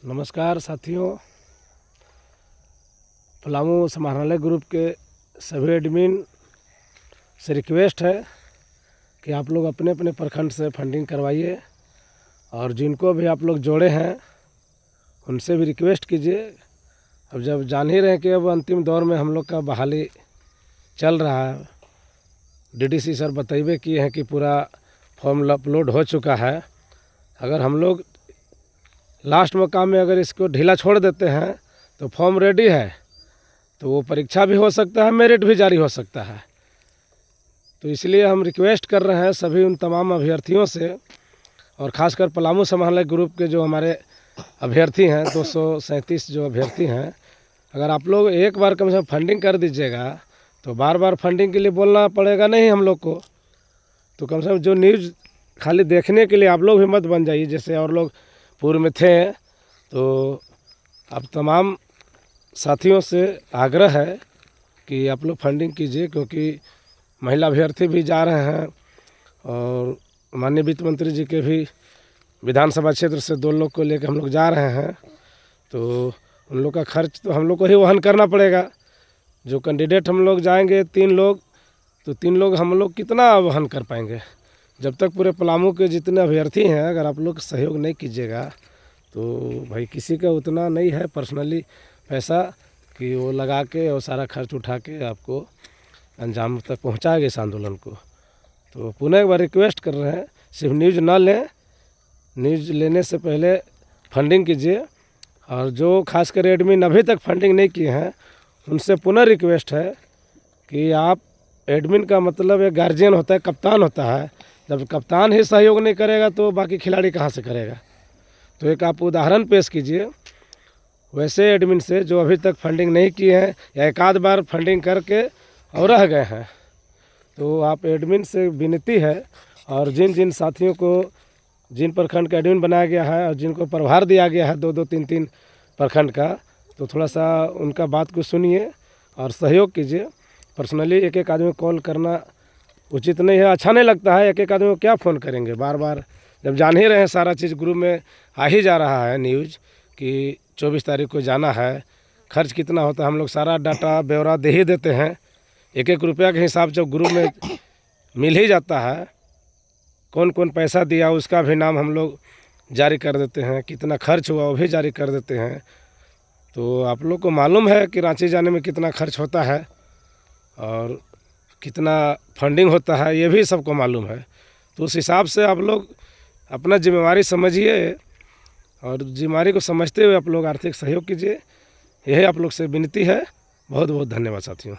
नमस्कार साथियों, पलामू समाहरणालय ग्रुप के सभी एडमिन से रिक्वेस्ट है कि आप लोग अपने अपने प्रखंड से फंडिंग करवाइए और जिनको भी आप लोग जोड़े हैं उनसे भी रिक्वेस्ट कीजिए। अब जब जान ही रहे हैं कि अब अंतिम दौर में हम लोग का बहाली चल रहा है, डीडीसी सर बतइबे किए हैं कि पूरा फॉर्म अपलोड हो चुका है। अगर हम लोग लास्ट मौकाम में अगर इसको ढीला छोड़ देते हैं तो फॉर्म रेडी है, तो वो परीक्षा भी हो सकता है, मेरिट भी जारी हो सकता है। तो इसलिए हम रिक्वेस्ट कर रहे हैं सभी उन तमाम अभ्यर्थियों से, और ख़ासकर पलामू समाहरणालय ग्रुप के जो हमारे अभ्यर्थी हैं 237 जो अभ्यर्थी हैं, अगर आप लोग एक बार कम से कम फंडिंग कर दीजिएगा तो बार बार फंडिंग के लिए बोलना पड़ेगा नहीं हम लोग को। तो कम से कम जो न्यूज़ खाली देखने के लिए आप लोग भी मत बन जाइए, जैसे और लोग पूर्व में थे। तो अब तमाम साथियों से आग्रह है कि आप लोग फंडिंग कीजिए, क्योंकि महिला अभ्यर्थी भी जा रहे हैं और माननीय वित्त मंत्री जी के भी विधानसभा क्षेत्र से 2 लोग को लेकर हम लोग जा रहे हैं। तो उन लोग का खर्च तो हम लोग को ही वहन करना पड़ेगा। जो कैंडिडेट हम लोग जाएंगे 3 लोग, तो 3 लोग हम लोग कितना वहन कर पाएंगे। जब तक पूरे पलामू के जितने अभ्यर्थी हैं अगर आप लोग सहयोग नहीं कीजिएगा तो भाई किसी का उतना नहीं है पर्सनली पैसा कि वो लगा के और सारा खर्च उठा के आपको अंजाम तक पहुंचाएगा इस आंदोलन को। तो पुनः एक बार रिक्वेस्ट कर रहे हैं, सिर्फ न्यूज़ ना लें, न्यूज़ लेने से पहले फंडिंग कीजिए। और जो खासकर एडमिन अभी तक फंडिंग नहीं किए हैं उनसे पुनः रिक्वेस्ट है कि आप, एडमिन का मतलब एक गार्जियन होता है, कप्तान होता है। जब कप्तान ही सहयोग नहीं करेगा तो बाकी खिलाड़ी कहाँ से करेगा। तो एक आप उदाहरण पेश कीजिए वैसे एडमिन से जो अभी तक फंडिंग नहीं किए हैं या एक आध बार फंडिंग करके और रह गए हैं। तो आप एडमिन से विनती है, और जिन जिन साथियों को जिन प्रखंड का एडमिन बनाया गया है और जिनको प्रभार दिया गया है 2-2, 3-3 प्रखंड का, तो थोड़ा सा उनका बात को सुनिए और सहयोग कीजिए। पर्सनली एक एक आदमी कॉल करना उचित नहीं है, अच्छा नहीं लगता है। एक एक आदमी को क्या फ़ोन करेंगे बार बार, जब जान ही रहे हैं सारा चीज़ ग्रुप में आ ही जा रहा है न्यूज़ कि 24 तारीख को जाना है। खर्च कितना होता है हम लोग सारा डाटा ब्यौरा दे ही देते हैं। एक एक रुपया के हिसाब जब ग्रुप में मिल ही जाता है, कौन कौन पैसा दिया उसका भी नाम हम लोग जारी कर देते हैं, कितना खर्च हुआ वो भी जारी कर देते हैं। तो आप लोग को मालूम है कि रांची जाने में कितना खर्च होता है और कितना फंडिंग होता है, ये भी सबको मालूम है। तो उस हिसाब से आप लोग अपना जिम्मेवारी समझिए और जिम्मेवारी को समझते हुए आप लोग आर्थिक सहयोग कीजिए। यही आप लोग से विनती है। बहुत बहुत धन्यवाद साथियों।